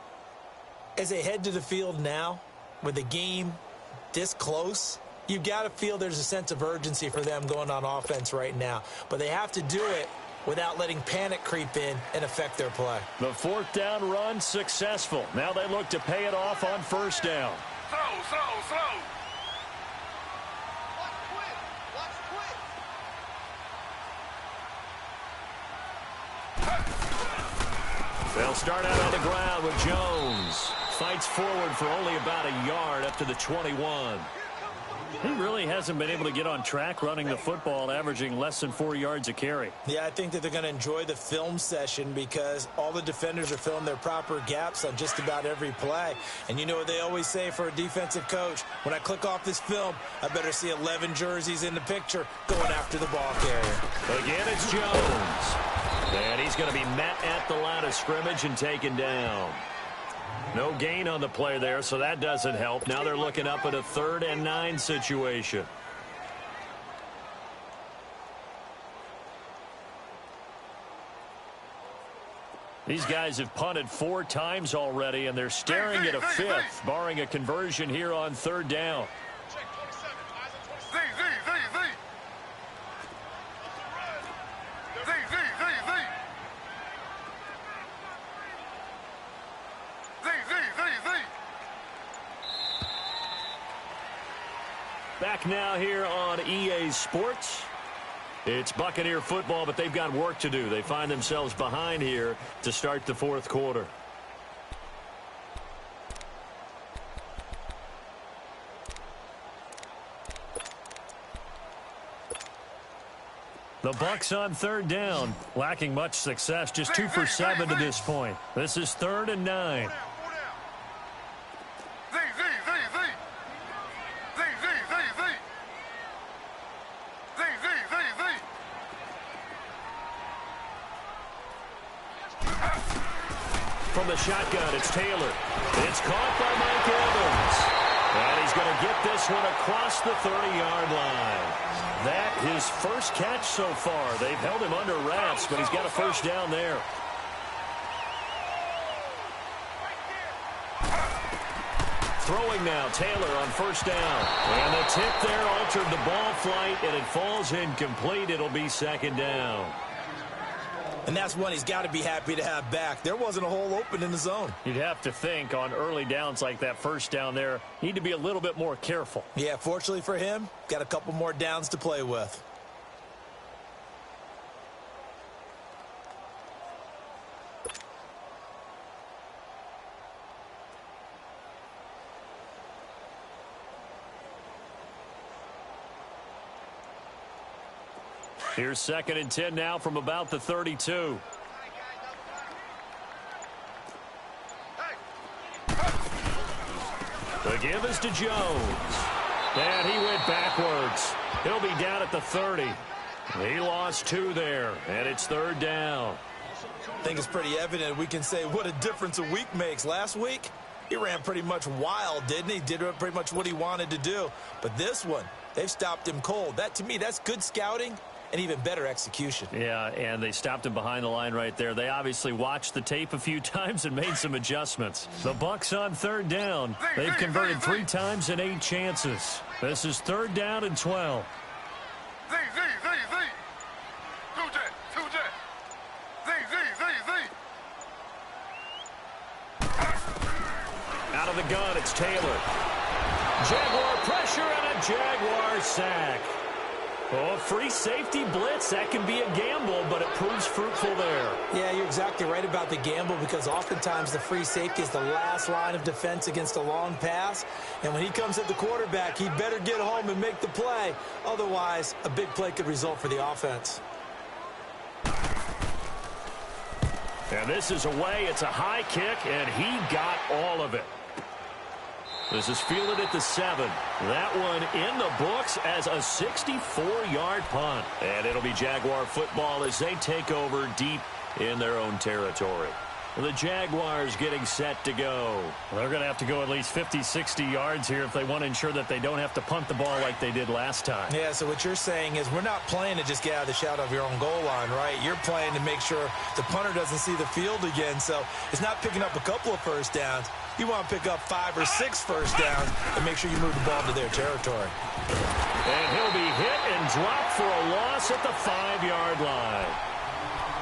As they head to the field now, with the game this close, you've got to feel there's a sense of urgency for them going on offense right now. But they have to do it without letting panic creep in and affect their play. The fourth down run successful. Now they look to pay it off on first down. Slow. They'll start out on the ground with Jones. Fights forward for only about a yard up to the 21. He really hasn't been able to get on track running the football, averaging less than 4 yards a carry. Yeah, I think that they're going to enjoy the film session because all the defenders are filling their proper gaps on just about every play. And you know what they always say for a defensive coach? When I click off this film, I better see 11 jerseys in the picture going after the ball carrier. Again, it's Jones. And he's going to be met at the line of scrimmage and taken down. No gain on the play there, so that doesn't help. Now they're looking up at a 3rd and 9 situation. These guys have punted 4 times already, and they're staring at a 5th, barring a conversion here on 3rd down. Back now here on EA Sports. It's Buccaneer football, but they've got work to do. They find themselves behind here to start the 4th quarter. The Bucs on 3rd down, lacking much success, just 2 for 7 to this point. This is 3rd and 9. From the shotgun, it's Taylor. It's caught by Mike Evans. And he's going to get this one across the 30-yard line. That his first catch so far. They've held him under wraps, but he's got a first down there. Throwing now, Taylor on first down. And the tip there altered the ball flight, and it falls incomplete. It'll be 2nd down. And that's one he's got to be happy to have back. There wasn't a hole open in the zone. You'd have to think on early downs like that first down there, need to be a little bit more careful. Yeah, fortunately for him, got a couple more downs to play with. Here's 2nd and 10 now from about the 32. The give is to Jones. And he went backwards. He'll be down at the 30. He lost 2 there, and it's 3rd down. I think it's pretty evident we can say what a difference a week makes. Last week, He ran pretty much wild, didn't he? Did pretty much what he wanted to do. But this one, they've stopped him cold. That, to me, that's good scouting and even better execution. Yeah, and they stopped him behind the line right there. They obviously watched the tape a few times and made some adjustments. The Bucs on third down. They've converted 3 times in 8 chances. This is 3rd down and 12. Out of the gun, it's Taylor. Jaguar pressure and a Jaguar sack. Oh, free safety blitz. That can be a gamble, but it proves fruitful there. Yeah, you're exactly right about the gamble because oftentimes the free safety is the last line of defense against a long pass. And when he comes at the quarterback, he'd better get home and make the play. Otherwise, a big play could result for the offense. And this is away. It's a high kick, and he got all of it. This is fielded at the 7. That one in the books as a 64-yard punt. And it'll be Jaguar football as they take over deep in their own territory. The Jaguars getting set to go. They're going to have to go at least 50, 60 yards here if they want to ensure that they don't have to punt the ball like they did last time. Yeah, so what you're saying is we're not playing to just get out of the shadow of your own goal line, right? You're playing to make sure the punter doesn't see the field again. So it's not picking up a couple of first downs. You want to pick up 5 or 6 first downs and make sure you move the ball to their territory. And he'll be hit and dropped for a loss at the 5-yard line.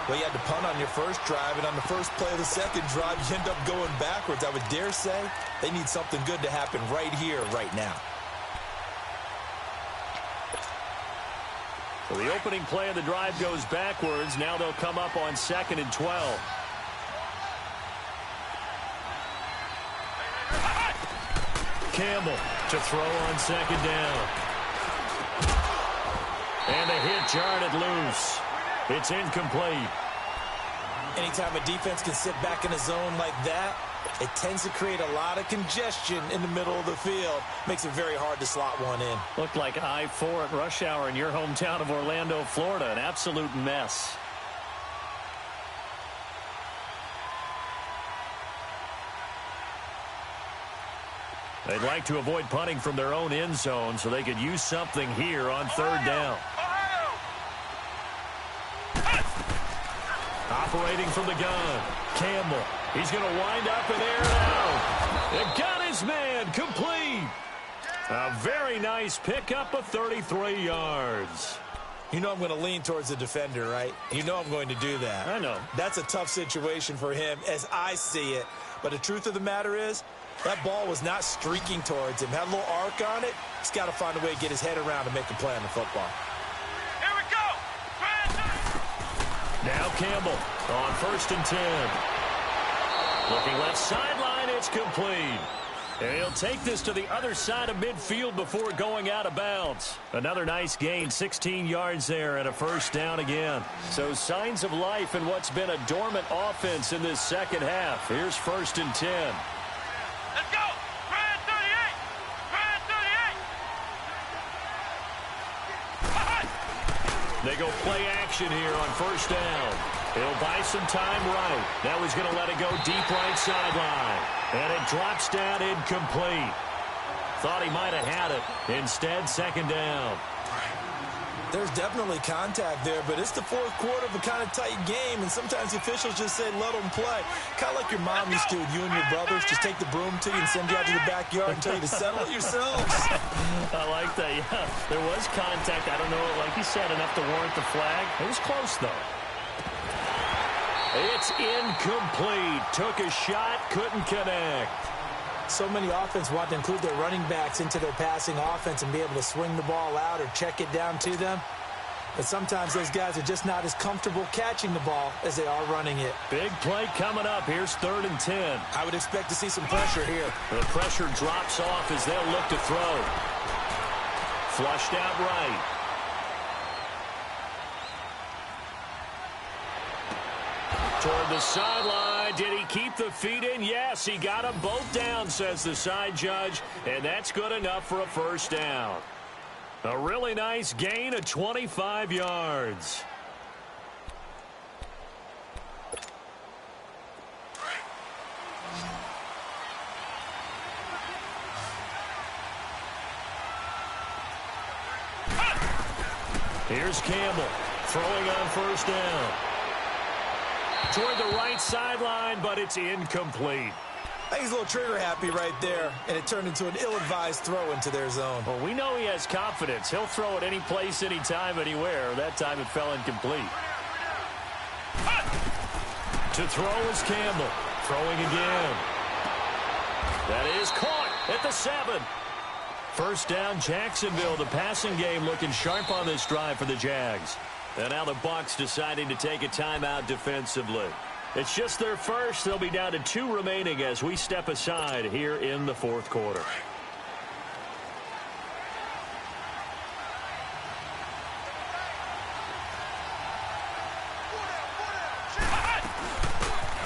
Well, you had to punt on your first drive, and on the first play of the second drive, you end up going backwards. I would dare say they need something good to happen right here, right now. So the opening play of the drive goes backwards. Now they'll come up on 2nd and 12. Campbell to throw on 2nd down. And a hit jarred it loose. It's incomplete. Anytime a defense can sit back in a zone like that, it tends to create a lot of congestion in the middle of the field. Makes it very hard to slot one in. Looked like I-4 at rush hour in your hometown of Orlando, Florida. An absolute mess. They'd like to avoid punting from their own end zone so they could use something here on 3rd down. Operating from the gun, Campbell. He's going to wind up and air it out. It got his man complete. A very nice pickup of 33 yards. You know I'm going to lean towards the defender, right? You know I'm going to do that. I know. That's a tough situation for him as I see it. But the truth of the matter is, that ball was not streaking towards him. Had a little arc on it. He's got to find a way to get his head around and make a play on the football. Here we go. Now Campbell on 1st and 10. Looking left sideline, it's complete. And he'll take this to the other side of midfield before going out of bounds. Another nice gain, 16 yards there and a 1st down again. So signs of life in what's been a dormant offense in this second half. Here's 1st and 10. Let's go. Brad 38. Brad 38. They go play action here on 1st down. He'll buy some time right. Now he's going to let it go deep right sideline. And it drops down incomplete. Thought he might have had it. Instead, 2nd down. There's definitely contact there, but it's the 4th quarter of a kind of tight game, and sometimes the officials just say, let them play. Kind of like your mom used to with you and your brothers. Just take the broom to you and send you out to the backyard and tell you to settle it yourselves. I like that, yeah. There was contact. I don't know, like you said, enough to warrant the flag. It was close, though. It's incomplete. Took a shot, couldn't connect. So many offense want to include their running backs into their passing offense and be able to swing the ball out or check it down to them. But sometimes those guys are just not as comfortable catching the ball as they are running it. Big play coming up. Here's 3rd and 10. I would expect to see some pressure here. The pressure drops off as they'll look to throw. Flushed out right. Toward the sideline. Did he keep the feet in? Yes, he got them both down, says the side judge. And that's good enough for a 1st down. A really nice gain of 25 yards. Here's Campbell throwing on first down. Toward the right sideline, but it's incomplete. I think he's a little trigger happy right there, and it turned into an ill-advised throw into their zone. Well, we know he has confidence. He'll throw it any place, anytime, anywhere. That time it fell incomplete. To throw is Campbell. Throwing again. That is caught at the 7. First down, Jacksonville. The passing game looking sharp on this drive for the Jags. And now the Bucs deciding to take a timeout defensively. It's just their first. They'll be down to 2 remaining as we step aside here in the fourth quarter.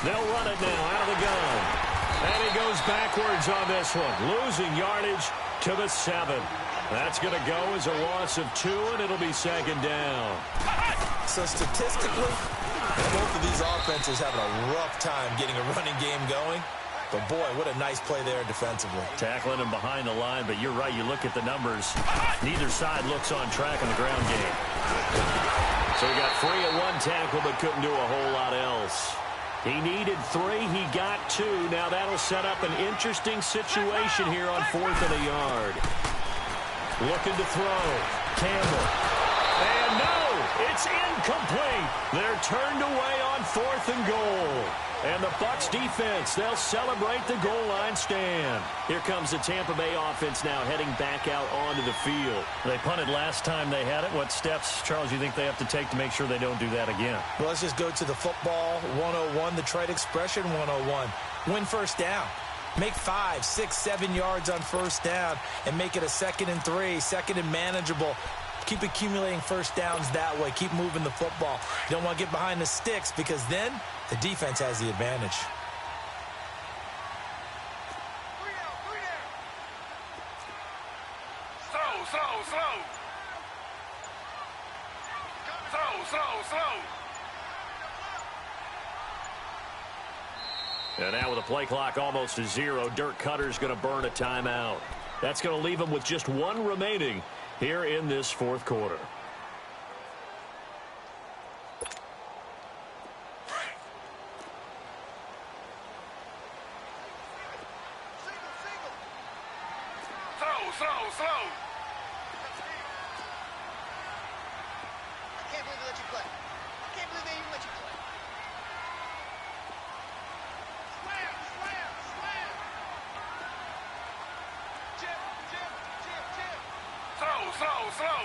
They'll run it now out of the gun. And he goes backwards on this one, losing yardage to the 7. That's going to go as a loss of 2, and it'll be second down. So statistically, both of these offenses having a rough time getting a running game going. But, boy, what a nice play there defensively. Tackling him behind the line, but you're right. You look at the numbers. Neither side looks on track in the ground game. So he got free at 1 tackle, but couldn't do a whole lot else. He needed 3. He got 2. Now that'll set up an interesting situation here on 4th and a yard. Looking to throw. Campbell. And no, it's incomplete. They're turned away on 4th and goal. And the Bucs defense, they'll celebrate the goal line stand. Here comes the Tampa Bay offense now heading back out onto the field. They punted last time they had it. What steps, Charles, you think they have to take to make sure they don't do that again? Well, let's just go to the football 101, the trade expression 101. Win first down. Make 5, 6, 7 yards on first down and make it a 2nd and 3, 2nd and manageable. Keep accumulating first downs that way. Keep moving the football. You don't want to get behind the sticks because then the defense has the advantage. Slow. And now with the play clock almost to 0, Dirk Cutter's going to burn a timeout. That's going to leave him with just 1 remaining here in this fourth quarter. Slow. I can't believe they let you play. I can't believe they even let you play. Slam. Chip. Slow.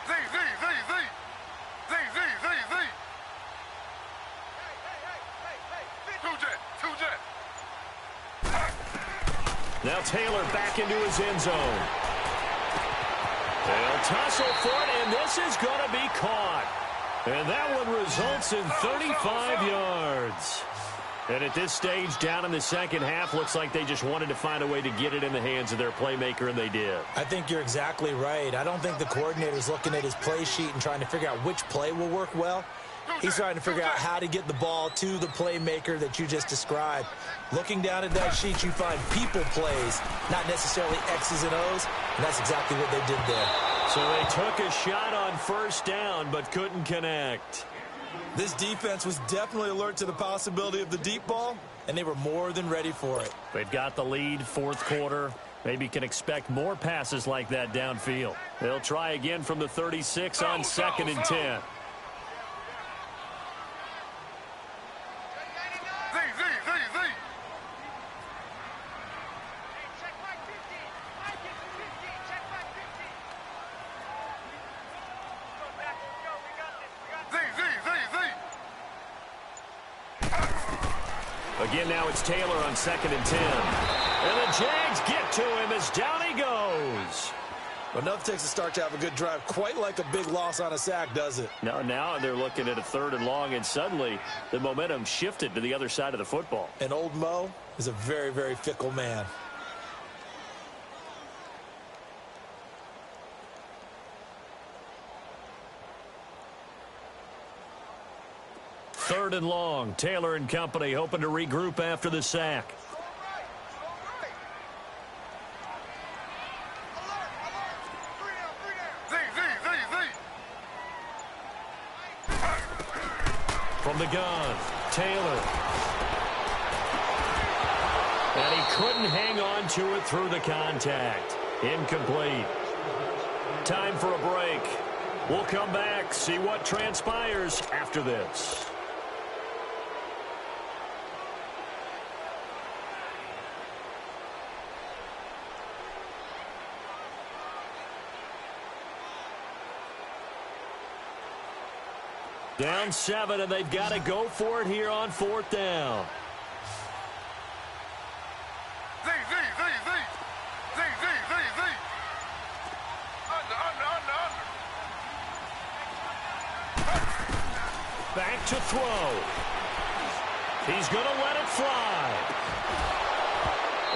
Z. Hey. 2 jet. Now Taylor back into his end zone. They'll tussle for it, and this is going to be caught. And that one results in 35 yards. And at this stage, down in the second half, looks like they just wanted to find a way to get it in the hands of their playmaker, and they did. I think you're exactly right. I don't think the coordinator's looking at his play sheet and trying to figure out which play will work well. He's trying to figure out how to get the ball to the playmaker that you just described. Looking down at that sheet, you find people plays, not necessarily X's and O's, and that's exactly what they did there. So they took a shot on first down, but couldn't connect. This defense was definitely alert to the possibility of the deep ball, and they were more than ready for it. They've got the lead, fourth quarter. Maybe can expect more passes like that downfield. They'll try again from the 36 on 2nd and 10. Again, now it's Taylor on 2nd and 10. And the Jags get to him as down he goes. Enough takes a start to have a good drive. Quite like a big loss on a sack, does it? Now they're looking at a 3rd and long, and suddenly the momentum shifted to the other side of the football. And old Mo is a very, very fickle man. Third and long. Taylor and company hoping to regroup after the sack. From the gun, Taylor. And he couldn't hang on to it through the contact. Incomplete. Time for a break. We'll come back, see what transpires after this. Down 7, and they've got to go for it here on 4th down. Back to throw. He's going to let it fly.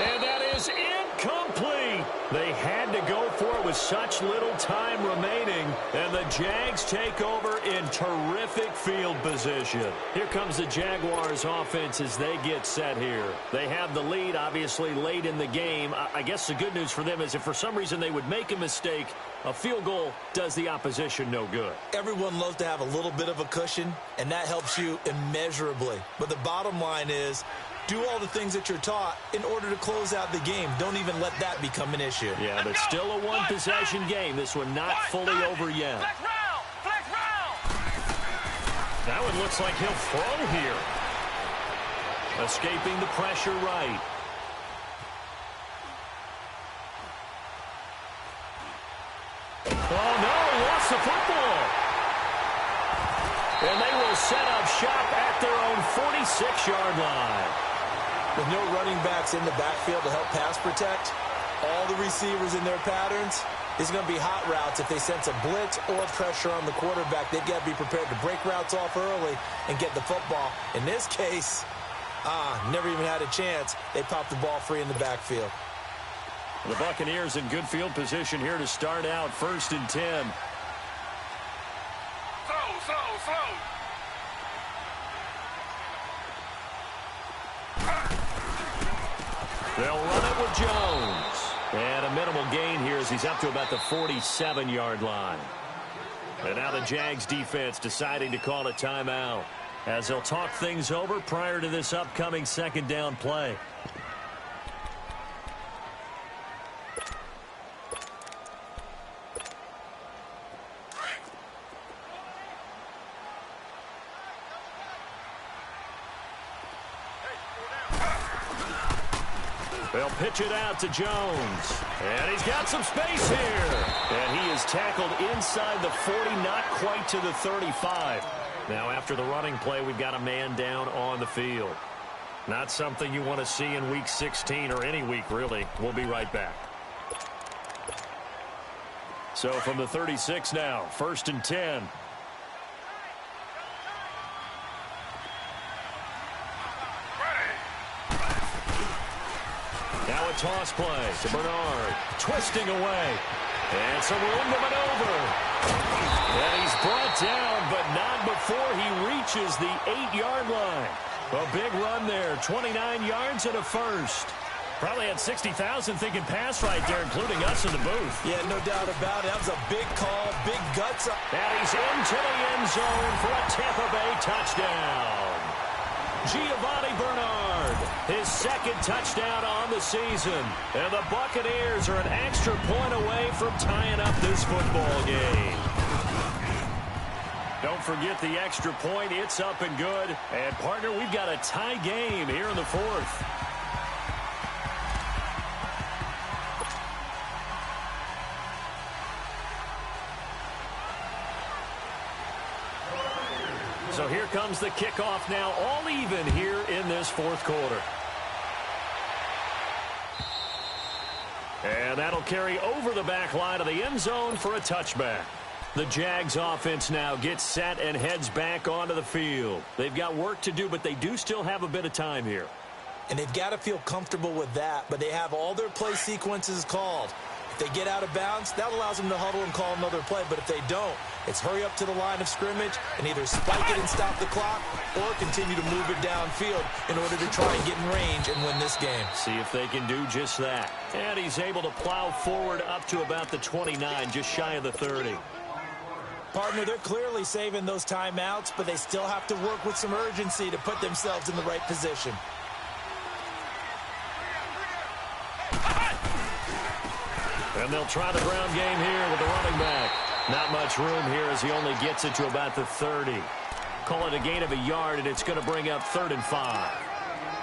And that is incomplete. They had to go for it with such little time remaining. And the Jags take over in terrific field position. Here comes the Jaguars offense as they get set here. They have the lead, obviously, late in the game. I guess the good news for them is if for some reason they would make a mistake, a field goal does the opposition no good. Everyone loves to have a little bit of a cushion, and that helps you immeasurably. But the bottom line is, do all the things that you're taught in order to close out the game. Don't even let that become an issue. Yeah, but still a one-possession game. This one not fully over yet. That one looks like he'll throw here. Escaping the pressure right. Oh, no, lost the football. And they will set up shop at their own 46-yard line. With no running backs in the backfield to help pass protect, all the receivers in their patterns, it's going to be hot routes. If they sense a blitz or pressure on the quarterback, they've got to be prepared to break routes off early and get the football. In this case, never even had a chance. They popped the ball free in the backfield. The Buccaneers in good field position here to start out 1st and 10. Slow. They'll run it with Jones. And a minimal gain here as he's up to about the 47-yard line. And now the Jags defense deciding to call a timeout as they'll talk things over prior to this upcoming 2nd down play. They'll pitch it out to Jones. And he's got some space here. And he is tackled inside the 40, not quite to the 35. Now after the running play, we've got a man down on the field. Not something you want to see in Week 16 or any week, really. We'll be right back. So from the 36 now, 1st and 10. Now a toss play to Bernard. Twisting away. And some room to maneuver. And he's brought down, but not before he reaches the 8-yard line. A big run there. 29 yards and a first. Probably had 60,000 thinking pass right there, including us in the booth. Yeah, no doubt about it. That was a big call, big guts. And he's into the end zone for a Tampa Bay touchdown. Giovanni Bernard, his 2nd touchdown on the season. And the Buccaneers are an extra point away from tying up this football game. Don't forget the extra point. It's up and good. And, partner, we've got a tie game here in the 4th. So here comes the kickoff now, all even here in this 4th quarter. And that'll carry over the back line of the end zone for a touchback. The Jags offense now gets set and heads back onto the field. They've got work to do, but they do still have a bit of time here. And they've got to feel comfortable with that, but they have all their play sequences called. If they get out of bounds, that allows them to huddle and call another play. But if they don't, it's hurry up to the line of scrimmage and either spike it and stop the clock or continue to move it downfield in order to try and get in range and win this game. See if they can do just that. And he's able to plow forward up to about the 29, just shy of the 30. Partner, they're clearly saving those timeouts, but they still have to work with some urgency to put themselves in the right position. And they'll try the ground game here with the running back. Not much room here as he only gets it to about the 30. Call it a gain of a yard, and it's going to bring up 3rd and 5.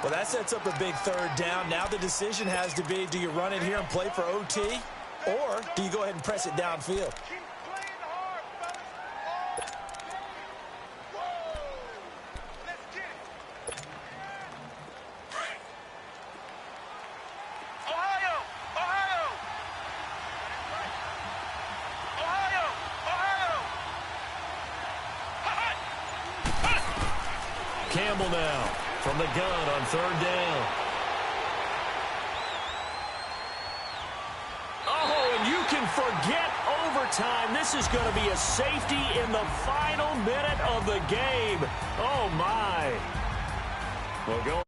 Well, that sets up a big 3rd down. Now the decision has to be, do you run it here and play for OT, or do you go ahead and press it downfield? Campbell now from the gun on 3rd down. Oh, and you can forget overtime. This is going to be a safety in the final minute of the game. Oh, my. We'll go.